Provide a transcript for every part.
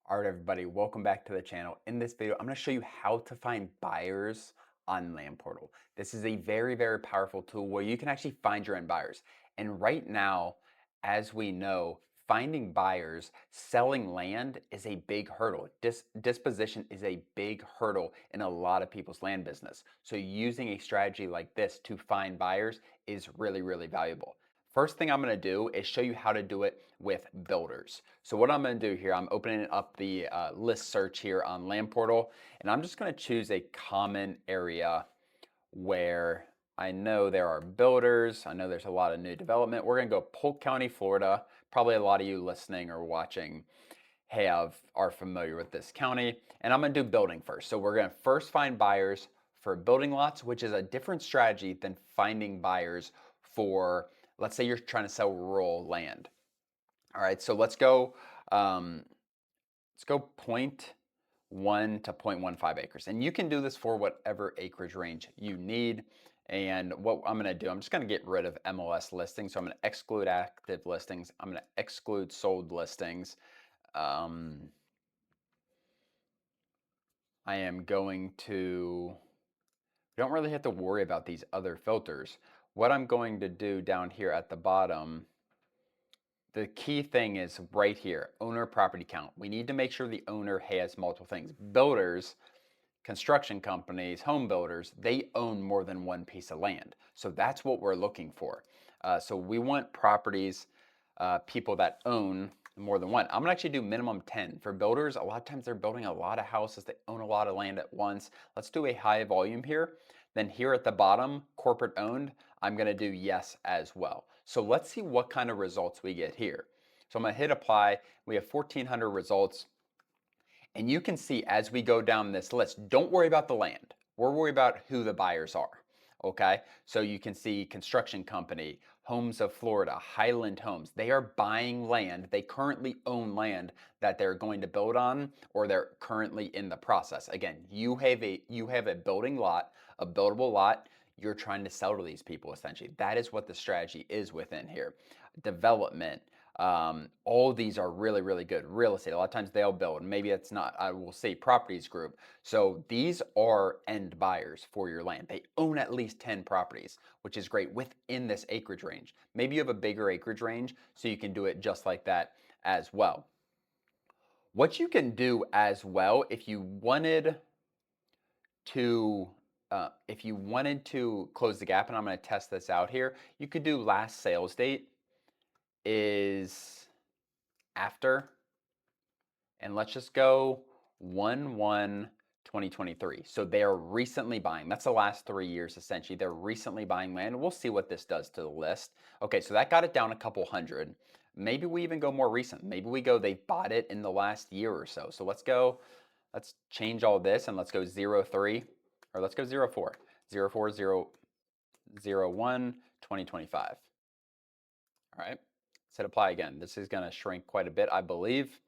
All right, everybody, welcome back to the channel. In this video, I'm going to show you how to find buyers on Land Portal. This is a very, very powerful tool where you can actually find your own buyers. And right now, as we know, finding buyers, selling land is a big hurdle. Disposition is a big hurdle in a lot of people's land business. So using a strategy like this to find buyers is really, really valuable. First thing I'm going to do is show you how to do it with builders. So what I'm going to do here, I'm opening up the list search here on Land Portal, and I'm just going to choose a common area where I know there are builders. I know there's a lot of new development. We're going to go Polk County, Florida. Probably a lot of you listening or watching are familiar with this county. And I'm going to do building first. So we're going to first find buyers for building lots, which is a different strategy than finding buyers for, let's say you're trying to sell rural land. All right, so let's go point 1 to 0.15 acres. And you can do this for whatever acreage range you need. And what I'm going to do, I'm just going to get rid of MLS listings. So I'm going to exclude active listings. I'm going to exclude sold listings. I am going to, you don't really have to worry about these other filters. What I'm going to do down here at the bottom, the key thing is right here, owner property count. We need to make sure the owner has multiple things. Builders, construction companies, home builders, they own more than one piece of land. So that's what we're looking for. So we want properties, people that own more than one. I'm gonna actually do minimum 10. For builders, a lot of times they're building a lot of houses, they own a lot of land at once. Let's do a high volume here. Then here at the bottom, corporate owned, I'm gonna do yes as well. So let's see what kind of results we get here. So I'm gonna hit apply. We have 1,400 results. And you can see as we go down this list, don't worry about the land. We're worried about who the buyers are. Okay, so you can see construction company, Homes of Florida, Highland Homes. They are buying land. They currently own land that they're going to build on, or they're currently in the process. Again, you have a building lot, a buildable lot. You're trying to sell to these people essentially. That is what the strategy is within here. Development, all these are really, really good. Real estate, a lot of times they'll build. Maybe it's not, I will say properties group. So these are end buyers for your land. They own at least 10 properties, which is great within this acreage range. Maybe you have a bigger acreage range, so you can do it just like that as well. What you can do as well, if you wanted to close the gap, and I'm going to test this out here, you could do last sales date is after, and let's just go 1/1/2023. So they are recently buying. That's the last 3 years essentially. They're recently buying land. We'll see what this does to the list. Okay, so that got it down a couple hundred. Maybe we even go more recent. Maybe we go, they bought it in the last year or so. So let's change all this and let's go 03, or let's go 04. 04, 01, 2025. All right, let's hit apply again. This is gonna shrink quite a bit, I believe.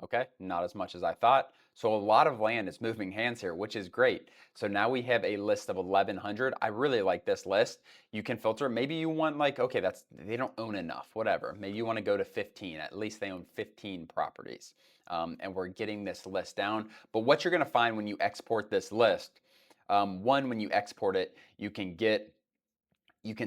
Okay, not as much as I thought. So a lot of land is moving hands here, which is great. So now we have a list of 1,100. I really like this list. You can filter. Maybe you want like, okay, they don't own enough, whatever. Maybe you want to go to 15. At least they own 15 properties. And we're getting this list down. But what you're going to find when you export this list, one, when you export it, you can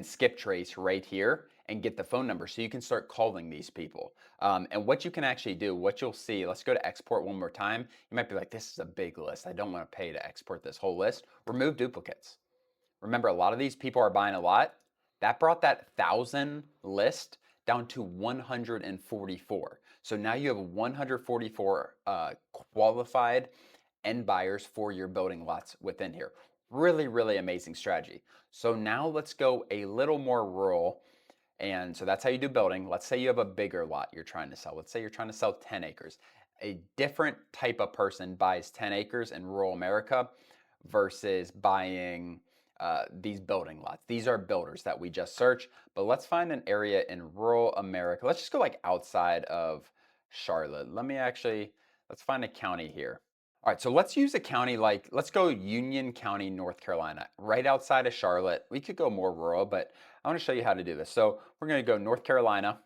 skip trace right here and get the phone number so you can start calling these people. And what you can actually do, what you'll see, let's go to export one more time. You might be like, this is a big list. I don't want to pay to export this whole list. Remove duplicates. Remember, a lot of these people are buying a lot. That brought that 1,000 list down to 144. So now you have 144 qualified end buyers for your building lots within here. Really, really amazing strategy. So now let's go a little more rural. And so that's how you do building. Let's say you have a bigger lot you're trying to sell. Let's say you're trying to sell 10 acres. A different type of person buys 10 acres in rural America versus buying these building lots. These are builders that we just searched, but let's find an area in rural America. Let's just go like outside of Charlotte. Let's find a county here. All right, so let's use a county like, let's go Union County, North Carolina, right outside of Charlotte. We could go more rural, but I want to show you how to do this. So we're going to go North Carolina.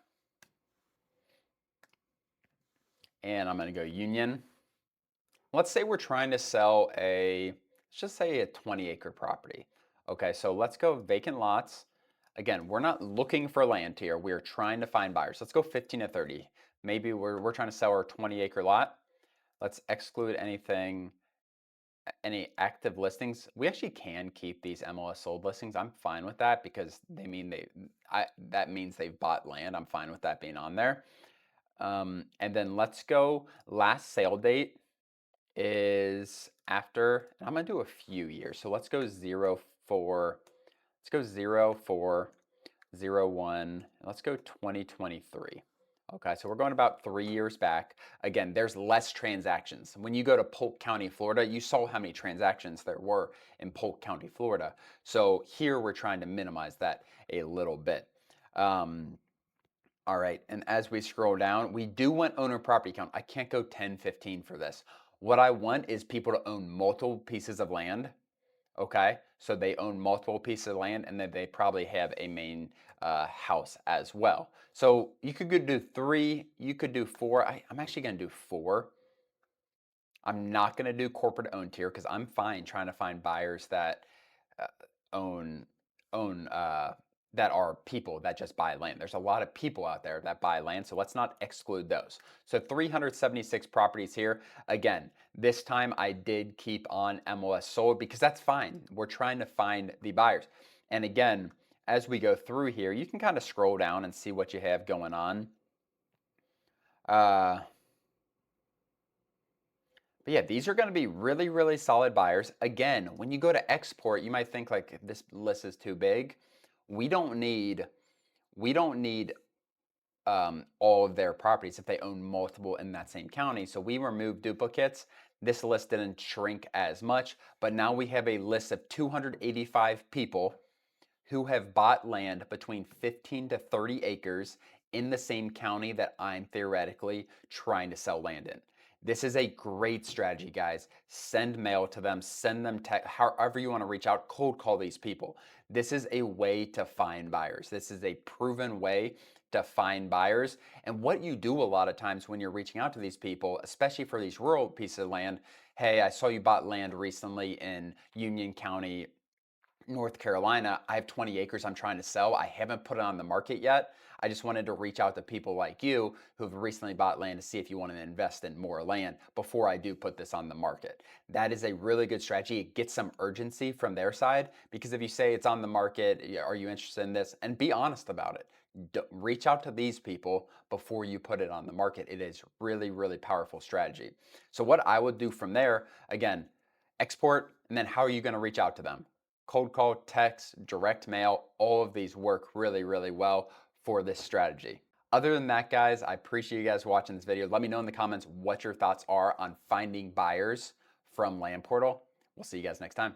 and I'm going to go Union. Let's say we're trying to sell let's just say a 20-acre property. Okay, so let's go vacant lots. Again, we're not looking for land here. We're trying to find buyers. Let's go 15 to 30. Maybe we're trying to sell our 20-acre lot. Let's exclude any active listings. We actually can keep these MLS sold listings. I'm fine with that because that means they've bought land. I'm fine with that being on there. And then let's go last sale date is after, and I'm gonna do a few years. So let's go 04, let's go 04, 01, let's go 2023. Okay, so we're going about 3 years back. Again, there's less transactions. When you go to Polk County, Florida, you saw how many transactions there were in Polk County, Florida. So here we're trying to minimize that a little bit. All right, and as we scroll down, we do want owner property count. I can't go 10, 15 for this. What I want is people to own multiple pieces of land, okay? So they own multiple pieces of land and then they probably have a main house as well. So you could do 3, you could do 4. I'm actually gonna do 4. I'm not gonna do corporate owned here because I'm fine trying to find buyers that uh, own own that are people that just buy land. There's a lot of people out there that buy land, so let's not exclude those. So 376 properties here. Again, this time I did keep on MLS sold because that's fine. We're trying to find the buyers. And again, as we go through here, you can kind of scroll down and see what you have going on. Uh, But yeah, these are going to be really, really solid buyers. Again, when you go to export, you might think like this list is too big. We don't need we don't need all of their properties if they own multiple in that same county. So we removed duplicates. This list didn't shrink as much, but now we have a list of 285 people who have bought land between 15 to 30 acres in the same county that I'm theoretically trying to sell land in. This is a great strategy, guys. Send mail to them, send them text, however you want to reach out, cold call these people. This is a way to find buyers. This is a proven way to find buyers. And what you do a lot of times when you're reaching out to these people, especially for these rural pieces of land, hey, I saw you bought land recently in Union County, North Carolina. I have 20 acres I'm trying to sell. I haven't put it on the market yet. I just wanted to reach out to people like you who've recently bought land to see if you want to invest in more land before I do put this on the market. That is a really good strategy. It gets some urgency from their side because if you say it's on the market, are you interested in this? And be honest about it. Reach out to these people before you put it on the market. It is really, really powerful strategy. So what I would do from there, again, export, and then how are you going to reach out to them? Cold call, text, direct mail, all of these work really, really well for this strategy. Other than that, guys, I appreciate you guys watching this video. Let me know in the comments what your thoughts are on finding buyers from Land Portal. We'll see you guys next time.